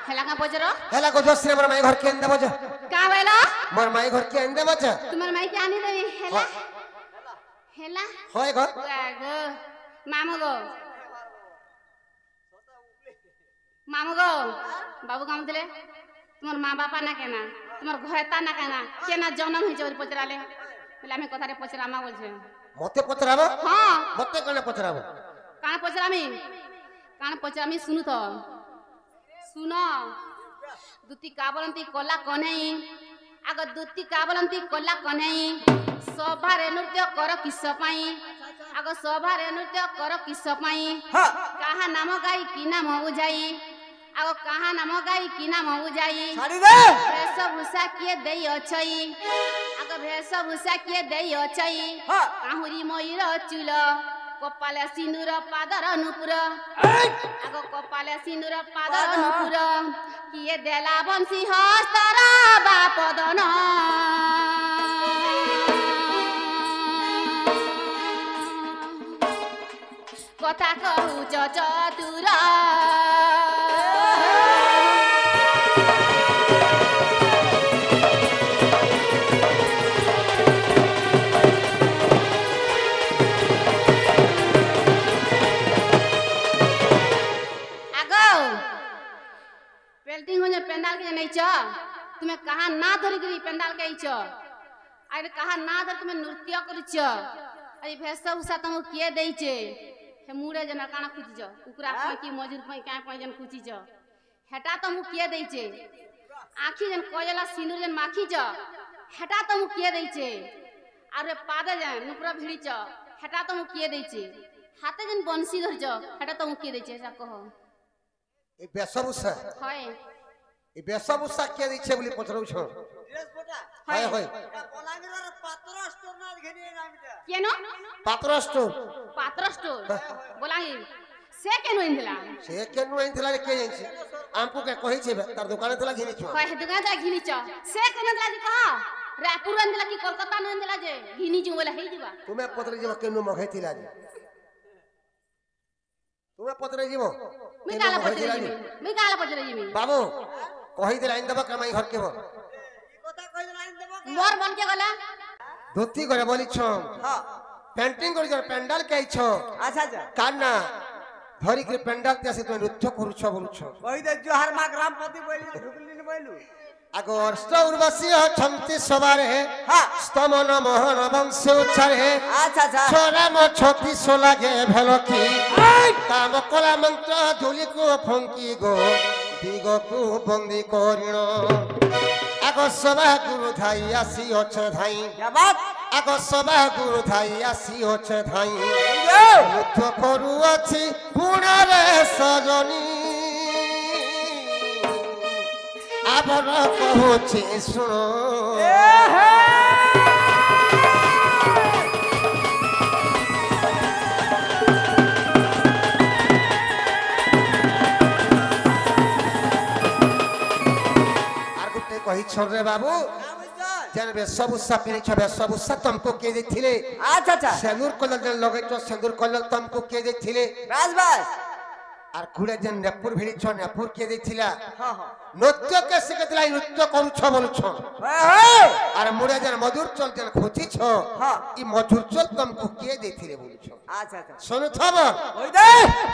हेला का पचरो हेला को दोस्त मोर माई घर के अंदे बज का बेला मोर माई घर के अंदे बज तुम्हार माई के आनी देवी हेला हेला होय घर गो मामू गो मामू गो बाबू काम दिले तुम्हार माँ बापा ना केना तुम्हार घरता ना केना जन्म ही जोर पचराले बोले हमें कथारे पचरामा बोलछे मते पचराबो हां मते कने पचराबो कान पचरामी सुनु तो सुनो दुती काबलंती कोला कन्हई आग दुती काबलंती कोला कन्हई सभारे नृत्य कर किस पाई आग सभारे नृत्य कर किस पाई कहा नाम गाई कि नाम बुझाई आग कहा नाम गाई कि नाम बुझाई छाड़ी दे वेशभूषा किए देई अछई आग वेशभूषा किए देई अछई काहुरी मयूर चूल कपाले सिंदूर पादर नुपुर आग कपाले सिंदूर पादर नुपुर किए देला बंसी हस्तर बापदन कथा कहूच चतुर पेल्टिंग हो पेंडाल के नहीं छ तुम्हें कहा ना धरी गिरी पेंडाल के छ अरे कहा ना धर तुम्हें नृत्य करी छ अरे वेशभूषा तुम किए देई छे हे मुड़े जना काना खुची छ कुकुरा कोई की मजूर कोई काय कोई जन खुची छ हेटा तुम किए देई छे आखी जन कोयला सिंदूर जन माखी छ हेटा तुम किए देई छे अरे पादे जन नुपुरा भिड़ी छ हेटा तुम किए देई छे हाथे जन बंसी धर छ हेटा तुम किए देई छे ऐसा कहो ए बेसबुसा हाय ए बेसबुसा के दिछे बोली पचरौ छ ड्रेस फोटा हाय होय कोलांगीर पात्र स्टोर ना घेनी नामिटा केनो पात्र स्टोर बोलाही से केनो इंदिला से केनु आइथिला रे के जाइछि आमको के कहि छै तार दुकान तला घिनी छ कहे दुकान जा घिनी छ से केनो दिला जी कहा रायपुर इंदिला की कोलकाता न इंदिला जे घिनी जी बोला हे जीवा तुमे पत्र जीव केनु मखैथिला जे तुमे पत्र जीव मी काला पचरे जी बाबू कहि दे लाइन दबा कमाई घर के बो ई कथा कहि लाइन देबो मोर बन के गला धोती करे बोली छ हां पेंटिंग करि जर पेंडाल के छ अच्छा अच्छा काना धरी के पेंडाल ते से तो नृत्य करू छ बोलू छ कहि दे जोहार मां ग्रामपति बोली ढुकली न बोलू आगो अर्ष्ट उर्वशी छंती सवारे हां स्तमन मोहन वंश उच्चारे अच्छा अच्छा छोरा म छोटी सो लागे भेलकी काम कला मंत्र धुली को फंकी गो दिगो को बंदी करिण आगो सभा गुरु धाई आसी अछ धाई क्या बात आगो सभा गुरु धाई आसी अछ धाई नृत्य करू अछि गुणरे सजनी आबर कहूछि सुनो कही छोरे बाबू जन वेशभूषा पिनी छ वेशभूषा तुमको के देथिले अच्छा अच्छा सिंदूर कलर जन लगे तो सिंदूर कलर तुमको के देथिले बस बस आर खुले जन नेपुर भिड़ी छ नेपुर के देथिला हां हां नृत्य के सिखतला नृत्य करू छ बोलू छ आर मुड़े जन मधुर चल जन खोची छ हां ई मधुर चल तुमको के देथिले बोलू छ अच्छा अच्छा सुनु थब होई दे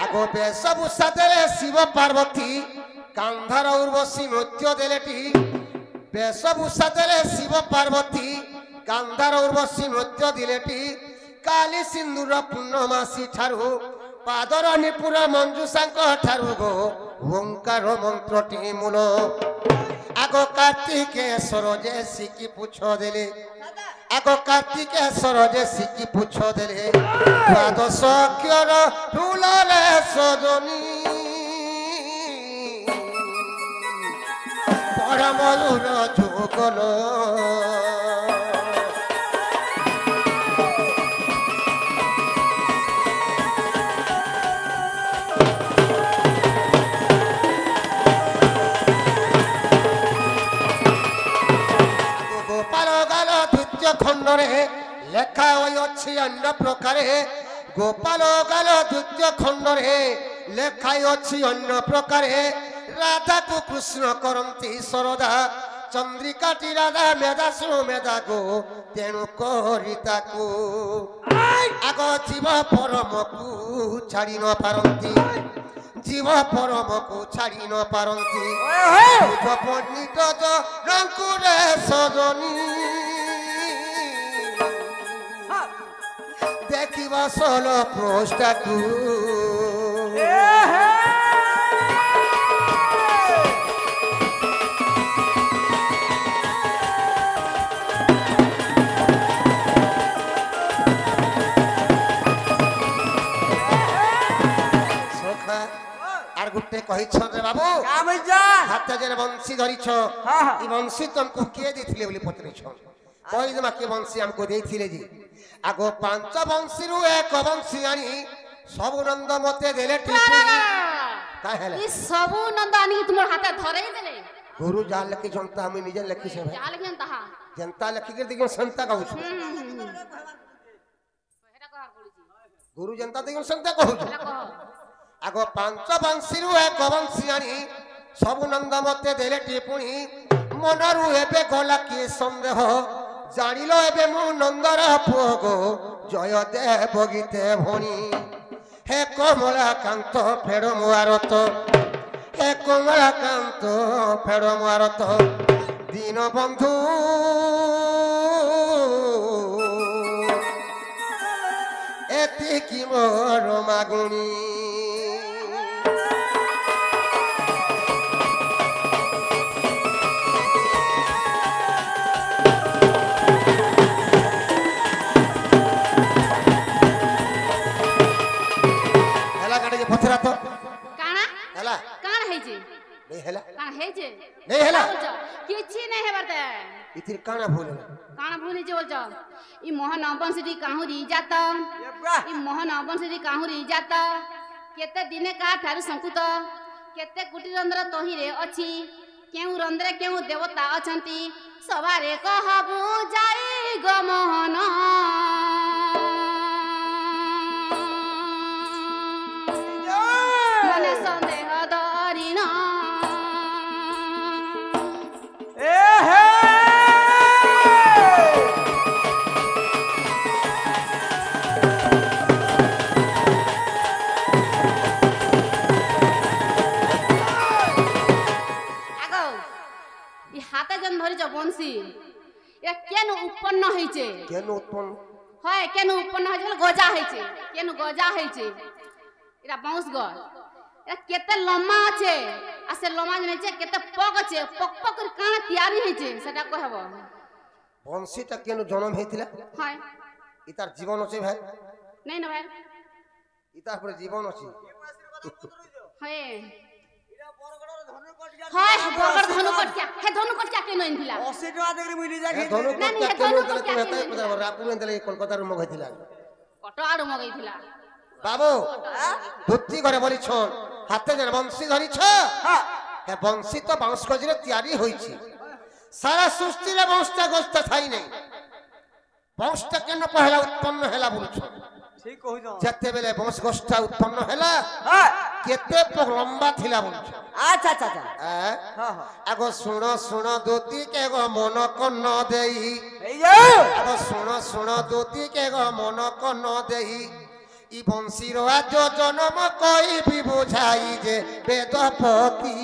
आगो वेशभूषा देले शिव पार्वती कांधार उर्वशी नृत्य देलेटी वेशभूषा देले शिव पार्वती गांधार उर्वशी नृत्य दिलेटी काली सिंदूर पूर्णमासी ठारू पादर निपुर मंजुषांक ठारू गो ओंकार मंत्रटी मूल आगो कार्तिकेश्वर जे सिकी पुछ देले आगो कार्तिकेश्वर जे सिकी पुछ देले द्वादश अक्षर फूलरे सजनी परमलुर जुगल गोपाल गाल द्वितीय खंड लेखा अच्छी अन्य प्रकार गोपाल गाल द्वितीय खंड লেখাই অছি অন্য প্রকারে রাধাকু কৃষ্ণ করন্তি সরদা চন্দ্রিকাটি রাধা মেধা সুমেধা গো তেণু করি তাকু আগ জীব পরমকু ছাড়ি ন পারন্তি জীব পরমকু ছাড়ি ন পারন্তি পণ্ডিত রঙ্কুরে সজনী ଦେଖିବା ସୋଲ ପୃଷ୍ଠାକୁ আর গোটে কহিছন রে বাবু হাতে যে বংশী ধরিছ এই বংশী তোমাকে কিଏ ଦେଇଥିଲେ ବୋଲି ପଚାରିଛ କହିଦେମା କିଏ ବଂଶୀ ଆମକୁ ଦେଇଥିଲେ ଯେ আগ পাঁচ বংশীরু এক বংশী আনি সবু নন্দ মতে দেলে এই সবু নন্দ আনি তোমার হাতে ধরেই দেলে গুরু যা লেখি জনতা আমি নিজে লেখি সে যা লেখি তাহা জনতা লেখি করে দেখি সন্তা কହୁছ হেটা কহার পড়িছি গুরু জনতা দেখি সন্তা কହୁছ আগ পাঁচ বংশীরু এক বংশী আনি সবু নন্দ মতে দেলে টিপুনি মনরু এবে গলা কি সন্দেহ জানিল এবে মু নন্দর পুଅ গো জয় দেব গীতে ভণি হে কমলাকান্ত ফেড় মুয়ারত হে কমলাকান্ত ফেড় মুয়ারত দীন বন্ধু এতিকি মোর মাগুনি পথরা তো কানা হেলা কানা হেইছে নেই হেলা কানা হেইছে নেই হেলা কিছু নাই হেবারতে ইতির কানা ভুল হেলা কানা ভুল হেইছে বলছ ই মোহন বংশী কাহুরি জাত ই মোহন বংশী কাহুরি জাত কেতে দিনে কা ঠারু সংকুত কেতে কুটি রন্ধ্র তহিরে ଅଛି কেউ রন্ধ্রে কেউ দেবতা অছন্তি সবারে কহবু যাই গো মোহন মনে সন্দেহ ধরিন হাতে যেন ধরিছ বংশী এ কেন উৎপন্ন হয়েছে কেন উৎপন্ন হয় কেন উৎপন্ন হয়েছে গজা হয়েছে কেন গজা হয়েছে এটা বাউঁশ গছ এটা কেতে লম্বা আছে আর সে লম্বা জানিছে কেতে পক আছে পক পক করে কানা তৈরি হয়েছে সেটা কহব বংশীটা কেন জন্ম হয়েছিল হয় ইতার জীবন আছে ভাই নাই না ভাই ইতার পরে জীবন আছে হয় হয় বরগড় ধনুকটিয়া হে ধনুকটিয়া কেন এনথিলা 80 টাকা দেরি মিলি যাই ধনুকটিয়া কেন তুমি হেতাই পদার রাপুর এনতলে কলকাতার মুখ হইছিল কত আড় মগাইছিলা বাবু ধুতি করে বলিছ হাতে যে বংশী ধরিছ হে বংশী তো বাউঁশ গজরে তৈরি হয়েছে সারা সৃষ্টিরে বাউঁশটা গছটা থাই নাই বাউঁশটা কেন পহলা উৎপন্ন হেলা বলছ ঠিক কইছ যেতেবেলে বাউঁশ গছটা উৎপন্ন হেলা কেতে লম্বা থিলা বলছ আচ্ছা আচ্ছা আচ্ছা আগো শুণ শুণ দোতি কে গো মন কন্ন দেই এই যে আগো শুণ শুণ দোতি কে গো মন কন্ন দেই ই বংশীর আজ জন্ম কইবি বুঝাই যে বেদ পকি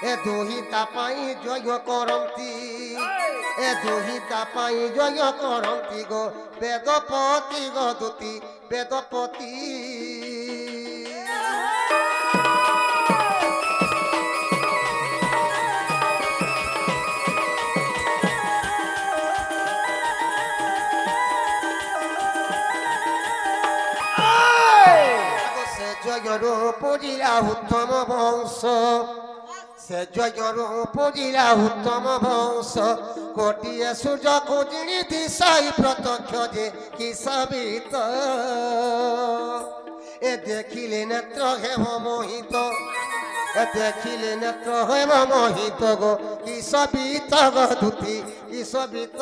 এ দুহিতা পাই জয় করন্তি এ দুহিতা পাই জয় করন্তি গো বেদপতি গো দুতি বেদপতি জয়র পুজিলা উত্তম বংশ সে জয়র পুজিলা উত্তম বংশ কোটিয়ে সূর্য কুজিনি দিশাই প্রত্যক্ষ যে কি সবিত এ দেখিলে নেত্র হেব মোহিত এ দেখিলে নেত্র হেব মোহিত গো কি সবিত গো ধুতি কি সবিত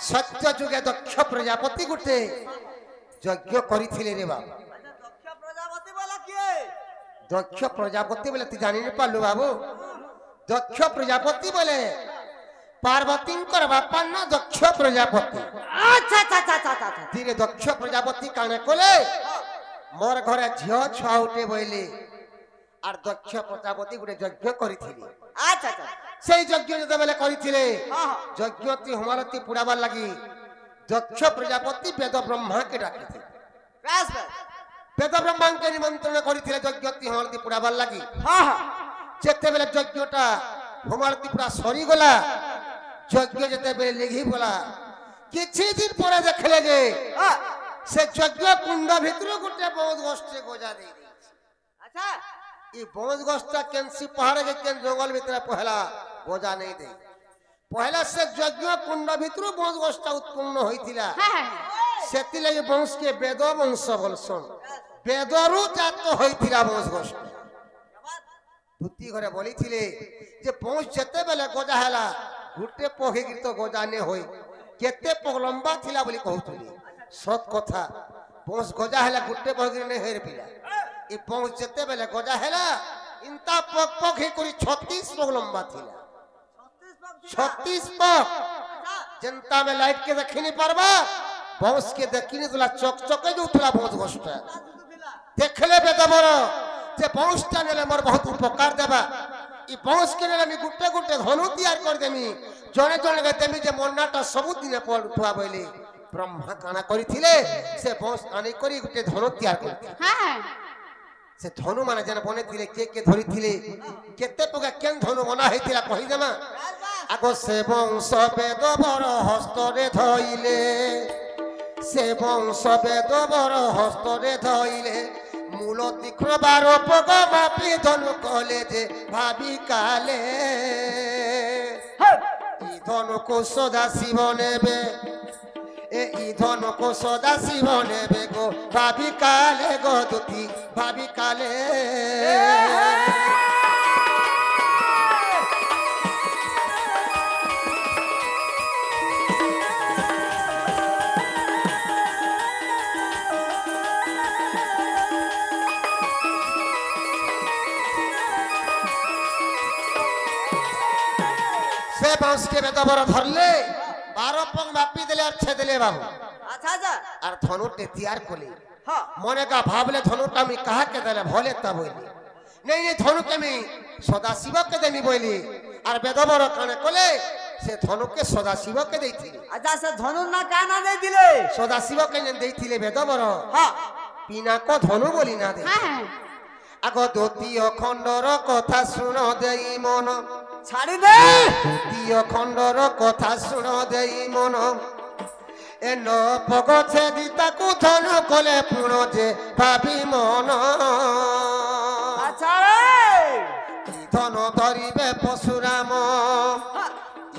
সত্য যুগে দক্ষ প্রজাপতি গোটে যজ্ঞ করিଥିଲେ রে বাবু। দক্ষ প্রজাপতি বলা কিয়ে? দক্ষ প্রজাপতি বলে তুই জানি পারলু বাবু? দক্ষ প্রজাপতি বলে পার্বতীঙ্কর বাপার না দক্ষ প্রজাপতি। আচ্ছা আচ্ছা আচ্ছা আচ্ছা আচ্ছা। ধীরে দক্ষ প্রজাপতি কানে কলে মোর ঘরে ঝিও ছুয়া উঠে বইলে আর দক্ষ প্রজাপতি গোটে যজ্ঞ করিଥିଲେ। আচ্ছা আচ্ছা। সেই যজ্ঞ যেতবেলে করিଥିଲେ হ্যাঁ হ্যাঁ। যজ্ঞতি হোমারতি পুড়াবার লাগি দক্ষ প্রজাপতি বেদ ব্রহ্মাকে ডাকিଥିଲେ। ব্যাস ব্যাস। বেদ ব্রহ্মাকে নিমন্ত্রণ করিଥିଲେ যজ্ঞতি হোমারতি পুড়াবার লাগি। হ্যাঁ হ্যাঁ। যেতেবেলে যজ্ঞটা হোমারতি পুরা সরিগলা যজ্ঞ যেতেবেলে লিঘি গলা কিছু দিন পরে দেখলে যে হ্যাঁ। সে যজ্ঞ কুণ্ড ভিতরে গোটে বৌদ্ধ গোষ্ঠী গোজা দিয়ে দিয়েছে। আচ্ছা। এই বৌদ্ধ গোষ্ঠটা কেনসি পাহাড়ে যে কেন জঙ্গল ভিতরে পহেলা গোজা নেই দেয়। পহেলা সে যজ্ঞ কুণ্ড ভিতরে বৌদ্ধ গোষ্ঠটা উৎপন্ন হয়েছিলা। হ্যাঁ সেতিলাগি বংশকে বেদ বংশ বলছন। বেদরু জাত হয়েছিলা বংশ গোষ্ঠী। ধুতি ঘরে বলিছিলে যে বংশ যেতেবেলে গজা হেলা গোটে পঘিকি তো গজা নে হই কেতে পগ লম্বা ଥିଲା ବୋଲି কহুଥିଲି। সত কথা বংশ গজা হেলা গোটে পঘিকি নে হের পিলা। এই বংশ যেতেবেলে গজা হেলা ইন্তা পগ পগ হে করি 36 পগ লম্বা ଥିଲା। 36 পগ जनता में लाइट के देखनी पारबा बंश के देखनी तुला चक चके जो तुला बहुत कष्ट देखले बेदबर जे बंशटा नेले मोर बहुत उपकार देबा ई बंश के नेले मी गुटे गुटे धनु तैयार कर देमी जने जने के देमी जे मोन्नाटा सब दिन पड़ुवा बोली ब्रह्मा काना करिथिले से बंश आनी करी गुटे धनु तैयार करथि। হ্যাঁ से धनु माने जने बनेथिले के धरिथिले केते पगा केन धनु बना हेतिला कहि देमा। आगो से बंश बेद बर हस्तरे धइले से बंश बेद बर हस्तरे धइले मूल तीक्ष्ण बार पग मापी धनु कहले जे भाबी काले ई धनु को सदा शिव नेबे ई धनु को सदा शिव नेबे गो भाबी काले गो दुती भाबी काले। से बांस के बेदबर धरले 12 पंग मापी देले और छे देले बाबू। আচ্ছা আচ্ছা। और धनुटे तैयार कोली হ্যাঁ। मने का भावले धनुटा मी कहा के देले भोले ता बोली नहीं नहीं धनु के मी सदा शिव के देमी बोली और बेदबर काने कोले से धनु के सदा शिव के देइथि। আচ্ছা সে ধনুর না কানা দেই দিলে? सदा शिव के ने देइथिले बेदबर হ্যাঁ। पिना को धनु बोली ना दे। হ্যাঁ आगो द्वितीय खंडर कथा सुन देई मन ছাড়ি দে। দ্বিতীয় খণ্ডর কথা শুণ দেই মন এ ন পগছে দিতাকু ধনু কলে পুণ যে ভাবি মন আচ্ছা রে। ই ধন ধরিবে পশুরাম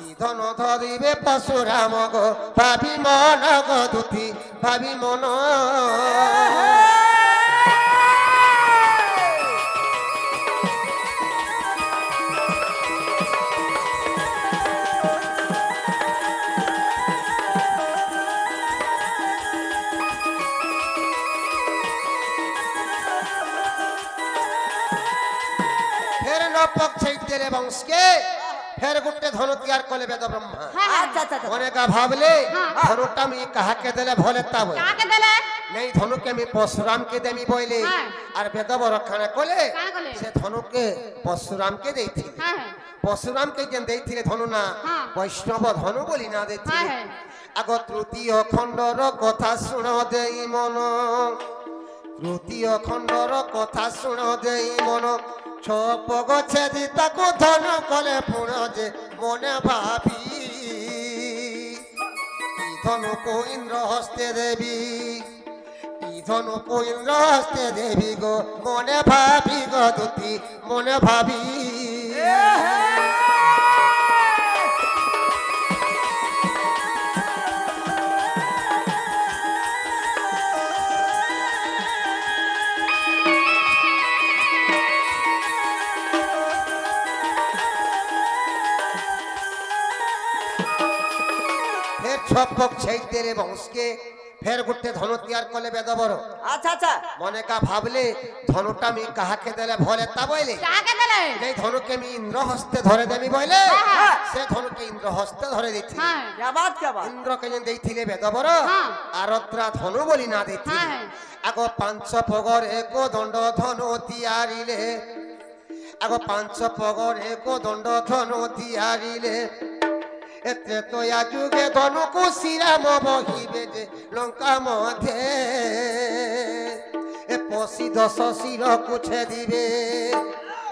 ই ধন ধরিবে পশুরাম গো ভাবি মন গো দুতি ভাবি মন। बंश के फिर गुट्टे धनु तैयार कोले वेद ब्रह्मा। আচ্ছা আচ্ছা আচ্ছা। मने का भावले धनुटा मी कहा के देले भोले ता बोले কাকে দিলে नहीं धनु के मी परशुराम के देमी बोले हाँ। और वेद बर खाना कोले काना कोले? से धनु के परशुराम के देथि হ্যাঁ परशुराम के जेन देथिले धनु ना हाँ। वैष्णव धनु बोली ना देथि। হ্যাঁ आगो तृतीय खंडर कथा सुन देई मन तृतीय खंडर कथा सुन देई मन छप गछे दिताकु धन कले पुण जे मने भाबी ई धनु को इंद्र हस्ते देवी ई धनु को इंद्र हस्ते देवी गो मने भाबी गो दुती मने भाबी। পক ছেইতে রে বংশকে ফের গোটে ধনু তৈয়ার কলে বেদবর আচ্ছা আচ্ছা মনে কা ভাবলে ধনুটা আমি কাহাকে দেলে ভলে তা বইলে কাকে দিলে এই ধনুকে আমি ইন্দ্র হস্তে ধরে দেবি বইলে হ্যাঁ। সে ধনুকে ইন্দ্র হস্তে ধরে দিচ্ছি হ্যাঁ क्या बात क्या बात ইন্দ্রকে যেন দেইছিলে বেদবর হ্যাঁ। আরদ্রা ধনু বলি না দিচ্ছিলে হ্যাঁ। আগ পাঁচ পগর এক দণ্ড ধনু তিয়ারিলে আগ পাঁচ পগর এক দণ্ড ধনু তিয়ারিলে এতে তো যুগে ধনুকু শ্রীরাম বহিবে যে লঙ্কা মধ্যে এ পশি দশ শির কুছে দিবে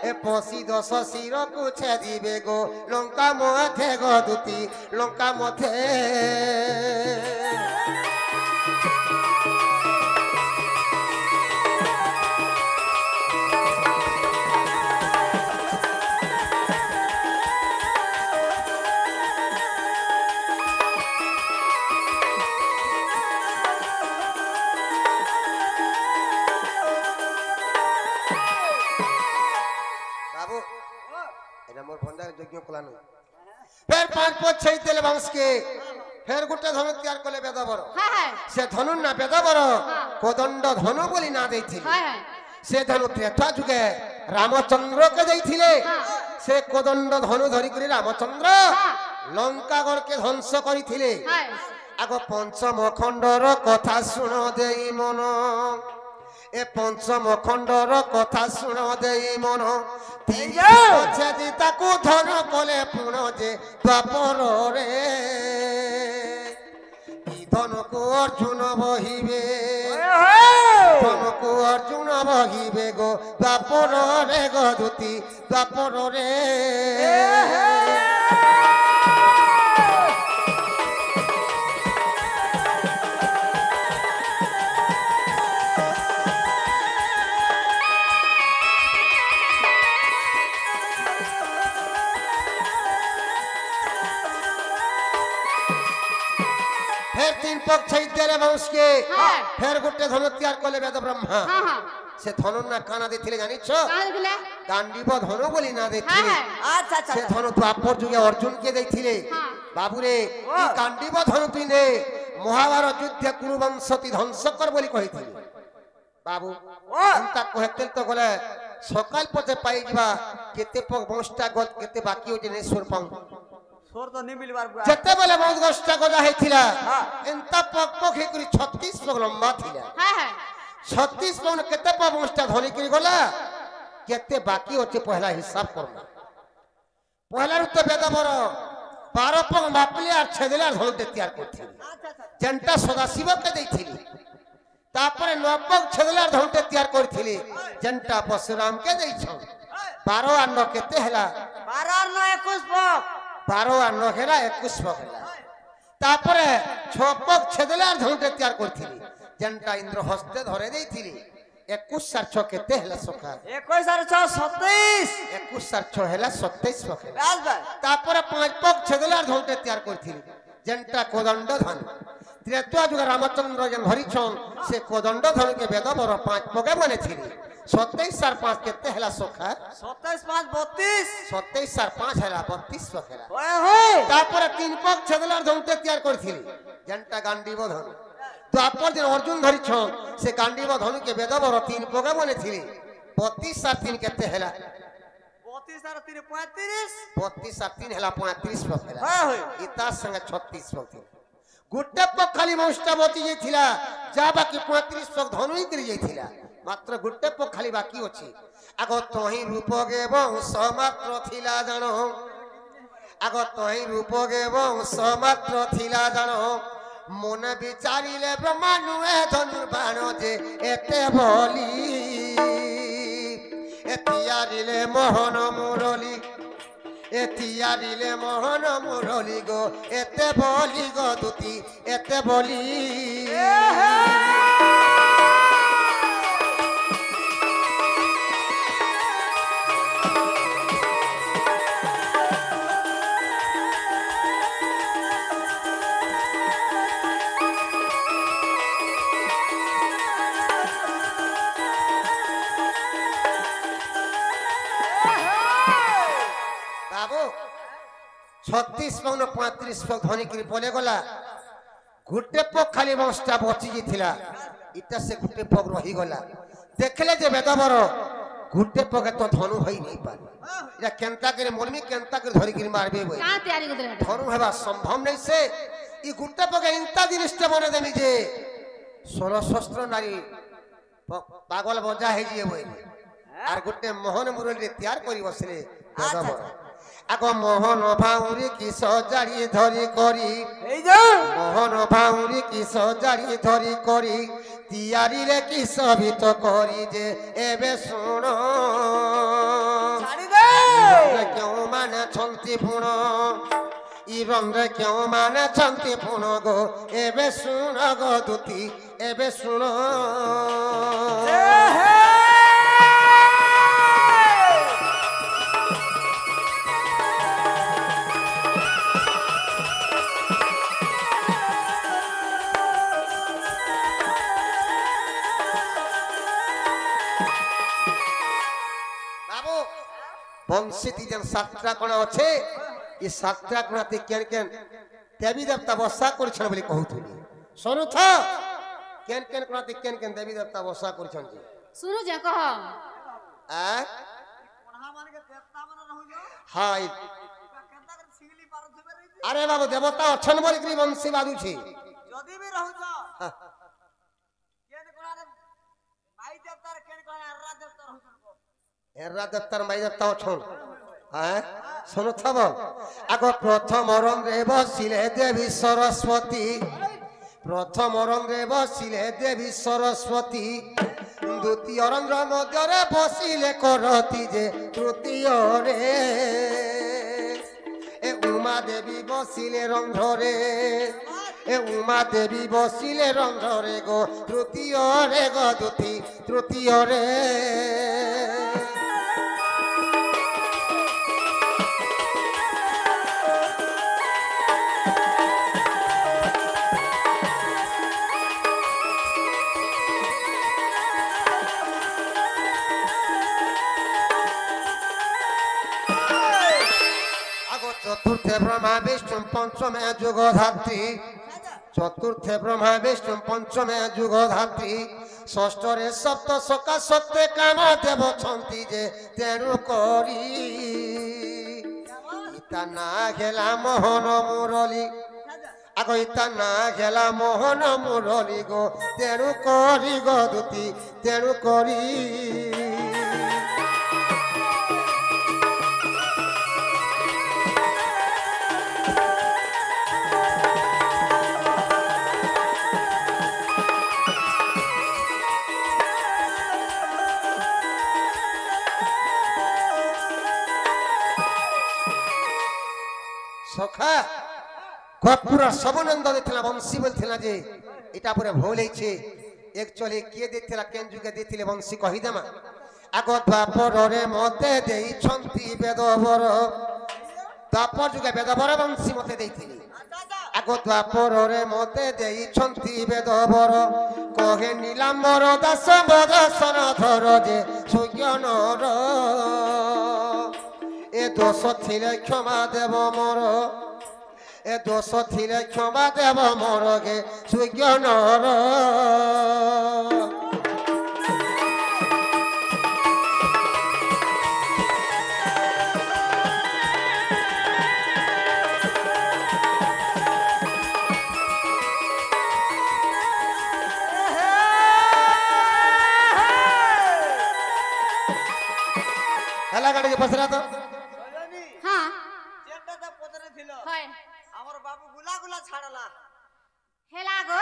এ পশি দশ শির কুছে দিবে গো লঙ্কা মধ্যে গো দুতি লঙ্কা মধ্যে বাবু এটা মোর ভন্ডার যজ্ঞ কলা নয় ফের পাঁচ পথ ছেই তেলে বাংশকে ফের গোটে ধনু তৈয়ার কলে বেদা বড় হ্যাঁ হ্যাঁ সে ধনু না বেদা বড় কোদণ্ড ধনু বলি না দেইছিল হ্যাঁ হ্যাঁ সে ধনু ত্রেতা যুগে রামচন্দ্রকে দেইছিলে সে কোদণ্ড ধনু ধরি করে রামচন্দ্র লঙ্কাগড়কে ধ্বংস করিଥିଲେ হ্যাঁ আগ পঞ্চম খণ্ডর কথা শুণ দেই মন এ পঞ্চম খণ্ডর কথা শুণ দেই মন যদি তাকু ধন কলে পুণ যে দ্বাপর রে ই ধনকু অর্জুন বহিবে ধনকু অর্জুন বহিবে গো দ্বাপর রে গো দুতি দ্বাপর রে ফের তিন পক ছেইতে রে বংশকে হ্যাঁ। ফের গোটে ধনু তৈয়ার কলে বেদ ব্রহ্মা হ্যাঁ হ্যাঁ সে ধনু না কানা দিছিলে জানিছ কাকে দিলে গান্ডীব ধনু বলি না হ্যাঁ দিছিলে হ্যাঁ अच्छा अच्छा সে ধনু দ্বাপর যুগে অর্জুনকে দিছিলে হ্যাঁ। বাবুরে এই গান্ডীব ধনু তুই নে মহাভারত যুদ্ধে কুরুবংশতি ধ্বংস কর বলি কহিଥିଲି বাবু চিন্তা কহেতেল তো গলে সকাল পথে পাই যা কেতে পক বংশটা গত কেতে বাকি হচ্ছে নে সুর পাউ सोर तो नहीं मिलबार बुआ যেতেবেলে বহুত গছটা গজা হয়েছিলা হ্যাঁ। এন্তা পক পক হয়ে করে 36 পক লম্বা ଥିଲା হ্যাঁ হ্যাঁ 36 পক কেতে পক বংশটা ধরি করে গলা কেতে বাকি হচ্ছে পহলা হিসাব করনা পহলার তো বেদা বড় 12 পক মাপলে আর ছেদেলে আর ধরতে তৈয়ার করছিল अच्छा अच्छा যেনটা সদাশিবকে দেইছিলি তারপরে 9 পক ছেদেলে আর ধরতে তৈয়ার করছিলি যেনটা পরশুরামকে দেইছ 12 আর 9 কেতে হেলা 12 और 9 21 पक 12 আর 9 হেলা 21 পক হেলা তারপরে 6 পক ছেদেলে আর ধরতে তৈয়ার করছিলি যেনটা ইন্দ্র হস্তে ধরে দেইছিলি 21 আর 6 কেতে হেলা সখা 21 और 6 27 21 আর 6 হেলা 27 পক হেলা बस बस তারপরে 5 পক ছেদেলে আর ধরতে তৈয়ার করছিলি যেনটা কোদণ্ড ধন ত্রেতা যুগে রামচন্দ্র যেন ধরিছন সে কোদণ্ড ধনুকে বেদ বড় 5 পকে বনেছিলি 27 আর 5 কেতে হেলা সখা 27 5 32 27 আর 5 হেলা 32 পক হেলা ओए होए তারপরে 3 পক ছেদেলার ধনুতে তৈয়ার করেছিলি যেনটা গান্ডীব ধনু তারপর যে অর্জুন ধরিছন সে গান্ডীব ধনুকে বেদ বড় 3 পকে বনেছিলি 32 আর 3 কেতে হেলা 32 और 3 35 32 আর 3 হেলা 35 পক হেলা होए होए ইতার সঙ্গে 36 পক ছিল গোটে পক খালি মৌষ্টা বতি যাইছিলা যা বাকি 35 পক ধনুই করে যাইছিলা মাত্র গোটে পক খালি বাকি আছে আগ তহি রূপগে বংশ মাত্র থিলা জানো আগ তহি রূপগে বংশ মাত্র থিলা জানো মনে বিচারিলে ব্রহ্মানুয়ে ধনুর্বাণ যে এতে বলি এতিয়ারিলে মোহন মুরলী এতিয়ারিলে মোহন মুরলী গো এতে বলি গো দুতি এতে বলি বাবু 36 পক 35 পক ধনি করে বলে গলা গোটে পক খালি বংশটা বচি ଥିଲା ইটা সে গোটে পক রহি গলা দেখলে যে বেদবর গোটে পক তো ধনু হই নাই পারে এটা কেনতা করে মরমি কেনতা করে ধরি করে মারবে বই का तैयारी कर रहे ধনু হেবা সম্ভব নাই সে ই গোটে পক ইনতা জিনিসটা মনে দেমি যে 16 শস্ত্র নারী পাগল বজা হই যাবে বই আর গোটে মোহন মুরলি তৈয়ার করি বসলে বেদবর আগ মোহন ভাউরি কি সজাড়ি ধরি করি এই যে মোহন ভাউরি কি সজাড়ি ধরি করি তিয়ারি রে কি সবিত করি যে এবে শুণ ছাড়ি দে কেউ মানে ছন্তি পুণ ইরন্দ্রে কেউ মানে ছন্তি পুণ গো এবে শুণ গো দুতি এবে শুণ বাবু বংশীতি যেন সাতটা কোণ আছে এই সাতটা কোণাতে কেন কেন দেবী দেবতা বসা করছেন বলে কহুথিলি শুনুথ কেন কেন কোণাতে কেন কেন দেবী দেবতা বসা করছেন যে सुनो जे कह আ কোনহা মানে কে দেবতা মানে রহু যো হাই কেনতা করে সিগলি পার থবে রই আরে বাবু দেবতা অছন বলি কি বংশী বাজুছি যদি বি রহু যো কেন কোনারে মাই দেবতার কেন কোনা আররা দেবতা রহু যো এরা দেবতার মাই দেবতা অছন হ্যাঁ শুনুথ আগ প্রথম রঙ্গে বসিলে দেবী সরস্বতী প্রথম রঙ্গে বসিলে দেবী সরস্বতী দ্বিতীয় রঙ্গ মধ্যে বসিলে করতি যে তৃতীয় রে এ উমা দেবী বসিলে রন্ধ্রে এ উমা দেবী বসিলে রন্ধ্রে গো তৃতীয় রে গো দুতি তৃতীয় রে চতুর্থে ব্রহ্মা বিষ্ণু পঞ্চমে যুগধাত্রী চতুর্থে ব্রহ্মা বিষ্ণু পঞ্চমে যুগধাত্রী ষষ্ঠরে সপ্ত সকা সত্যে কাম দেব ছন্তি যে তেণু করি ইতা না গেলা মোহন মুরলী আগ ইতা না গেলা মোহন মুরলী গো তেণু করি গো দুতি তেণু করি সখা গপুরা সবনন্দ দিছিলা বংশী বলছিলা যে এটা পরে ভুল হইছে একচুয়ালি কে দিছিলা কেন যুগে দিছিলে বংশী কহি দেমা আগ দ্বাপরে মতে দেইছন্তি বেদবর দ্বাপর যুগে বেদবর বংশী মতে দেইছিলি আগ দ্বাপরে মতে দেইছন্তি বেদবর কহে নীলাম্বর দাস বদসন ধর যে সুজ্ঞনর এ দোষ থিলে ক্ষমা দেব মোর এ দোষ থিলে ক্ষমা দেব মোর গে সুজ্ঞনর হেলা গাড়ি বসরা তো সজনী हाँ যেটা পতরে ছিল হয় আমার বাবু গুলা গুলা ছাড়লা হেলা গো